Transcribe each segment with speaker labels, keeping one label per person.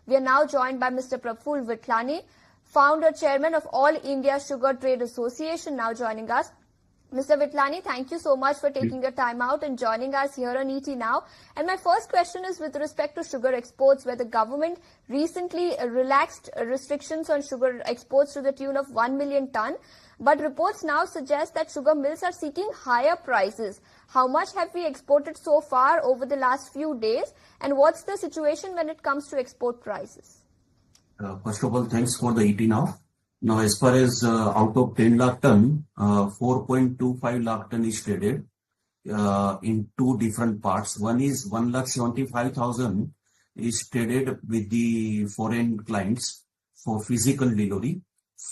Speaker 1: We are now joined by Mr. Praful Vithani, founder chairman of All India Sugar Trade Association, now joining us. Mr. Vithani, thank you so much for taking your time out and joining us here on ET Now. And my first question is with respect to sugar exports, where the government recently relaxed restrictions on sugar exports to the tune of 1 million ton. But reports now suggest that sugar mills are seeking higher prices. How much have we exported so far over the last few days? And what's the situation when it comes to export prices?
Speaker 2: First of all, thanks for the ET Now. Now, as far as out of 10 lakh ton, 4.25 lakh ton is traded in two different parts. One is 1,75,000 is traded with the foreign clients for physical delivery,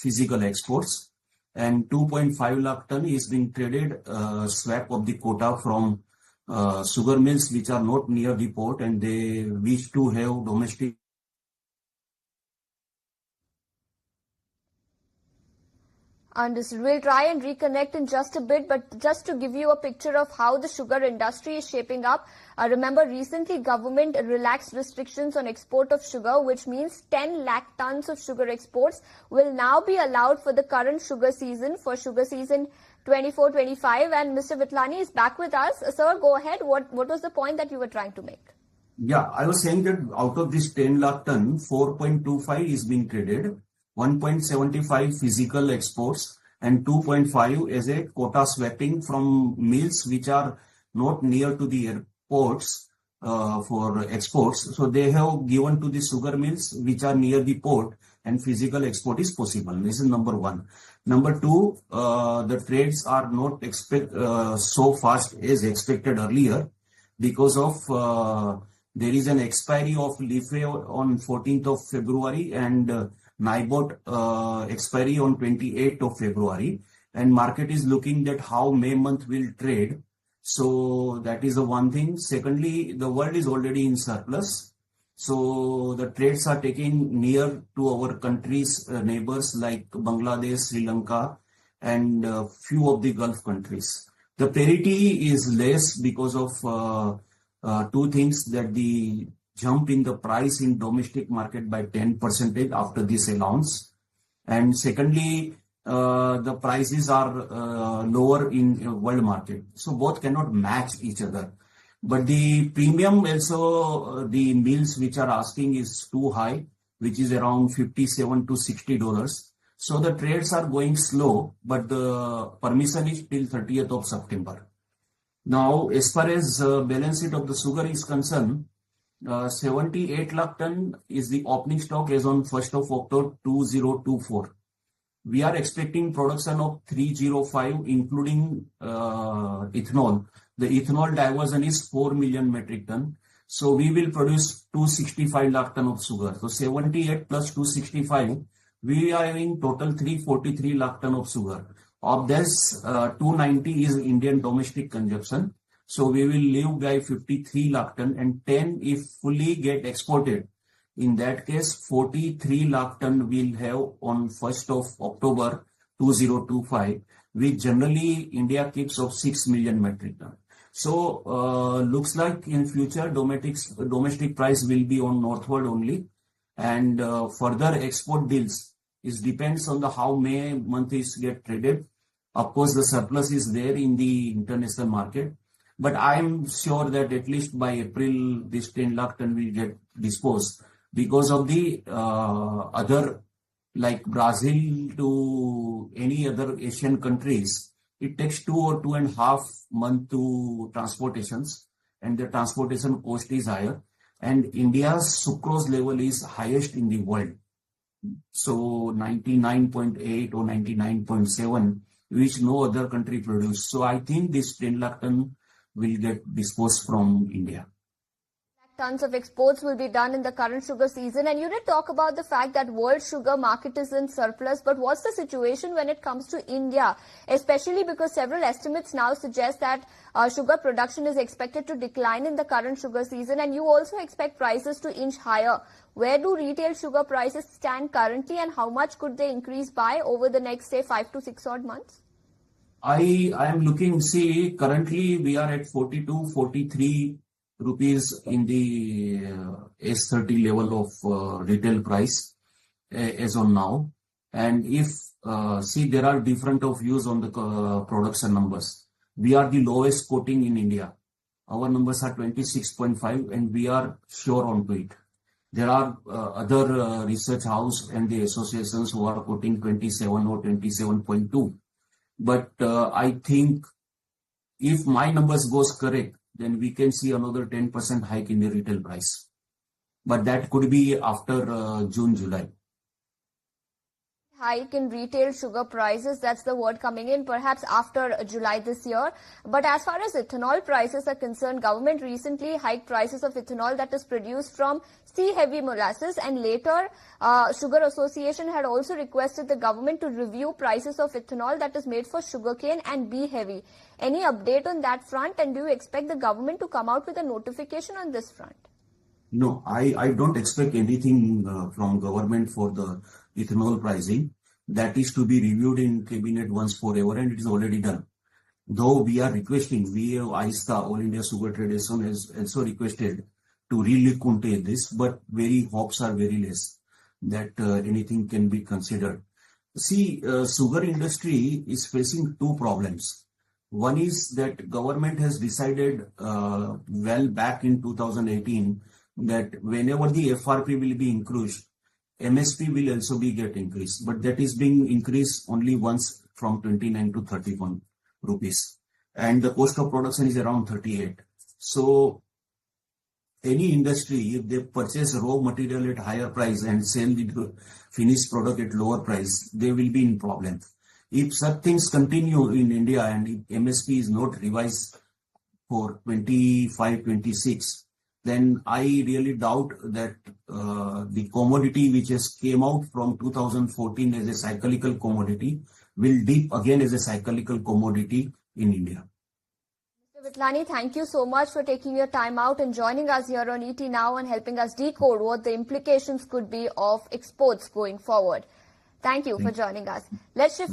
Speaker 2: physical exports, and 2.5 lakh ton is being traded swap of the quota from sugar mills which are not near the port and they wish to have domestic.
Speaker 1: Understood. We'll try and reconnect in just a bit, but just to give you a picture of how the sugar industry is shaping up, remember recently government relaxed restrictions on export of sugar, which means 10 lakh tons of sugar exports will now be allowed for the current sugar season, for sugar season 24-25. And Mr. Vithani is back with us. Sir, go ahead. What was the point that you were trying to make?
Speaker 2: Yeah, I was saying that out of this 10 lakh ton, 4.25 is being traded. 1.75 physical exports and 2.5 as a quota swapping from mills which are not near to the airports for exports. So they have given to the sugar mills which are near the port and physical export is possible. This is number one. Number two, the trades are not so fast as expected earlier because of there is an expiry of LIFE on 14th of February and NIBOT expiry on 28th of February, and market is looking at how May month will trade. So that is the one thing. Secondly, the world is already in surplus. So the trades are taking near to our countries, neighbors like Bangladesh, Sri Lanka, and few of the Gulf countries. The parity is less because of two things, that the jump in the price in domestic market by 10% after this allowance. And secondly, the prices are lower in world market. So both cannot match each other. But the premium also, the mills which are asking is too high, which is around $57 to $60. So the trades are going slow, but the permission is till 30th of September. Now, as far as balance sheet of the sugar is concerned, 78 lakh ton is the opening stock as on 1st of October 2024. We are expecting production of 305 including ethanol. The ethanol diversion is 4 million metric ton. So we will produce 265 lakh ton of sugar. So 78 plus 265, we are having total 343 lakh ton of sugar. Of this, 290 is Indian domestic consumption. So we will leave by 53 lakh ton and 10 if fully get exported. In that case, 43 lakh ton we'll have on 1st of October 2025, which generally India keeps of 6 million metric ton. So looks like in future domestic price will be on northward only, and further export deals is depends on the how May month is get traded. Of course, the surplus is there in the international market. But I'm sure that at least by April, this 10 lakh ton will get disposed because of the other, like Brazil to any other Asian countries. It takes 2 or 2.5 months to transportations, and the transportation cost is higher. And India's sucrose level is highest in the world. So 99.8 or 99.7, which no other country produce. So I think this 10 lakh ton will get disposed from India.
Speaker 1: Tons of exports will be done in the current sugar season. And you did talk about the fact that world sugar market is in surplus. But what's the situation when it comes to India? Especially because several estimates now suggest that sugar production is expected to decline in the current sugar season. And you also expect prices to inch higher. Where do retail sugar prices stand currently and how much could they increase by over the next, say, 5 to 6 odd months?
Speaker 2: I am looking, see, currently we are at 42, 43 rupees in the S30 level of retail price as on now. And if see, there are different of views on the production numbers. We are the lowest quoting in India. Our numbers are 26.5 and we are sure onto it. There are other research house and the associations who are quoting 27 or 27.2. But I think if my numbers goes correct, then we can see another 10% hike in the retail price. But that could be after June, July.
Speaker 1: Hike in retail sugar prices, that's the word coming in, perhaps after July this year. But as far as ethanol prices are concerned, government recently hiked prices of ethanol that is produced from C-heavy molasses, and later Sugar Association had also requested the government to review prices of ethanol that is made for sugarcane and B-heavy. Any update on that front, and do you expect the government to come out with a notification on this front?
Speaker 2: No, I don't expect anything from government for the ethanol pricing. That is to be reviewed in cabinet once forever, and it is already done. Though we are requesting, we have AISTA, All India Sugar Trade Association, has also requested to relook into this, but hopes are very less that anything can be considered. See, sugar industry is facing two problems. One is that government has decided well back in 2018 that whenever the FRP will be increased, MSP will also be get increased, but that is being increased only once from 29 to 31 rupees, and the cost of production is around 38. So any industry, if they purchase raw material at higher price and sell the finished product at lower price, they will be in problem. If such things continue in India and if MSP is not revised for 25-26, then I really doubt that the commodity which has came out from 2014 as a cyclical commodity will dip again as a cyclical commodity in India.
Speaker 1: Mr. Vithani, thank you so much for taking your time out and joining us here on ET Now and helping us decode what the implications could be of exports going forward. Thank you for joining us. Let's shift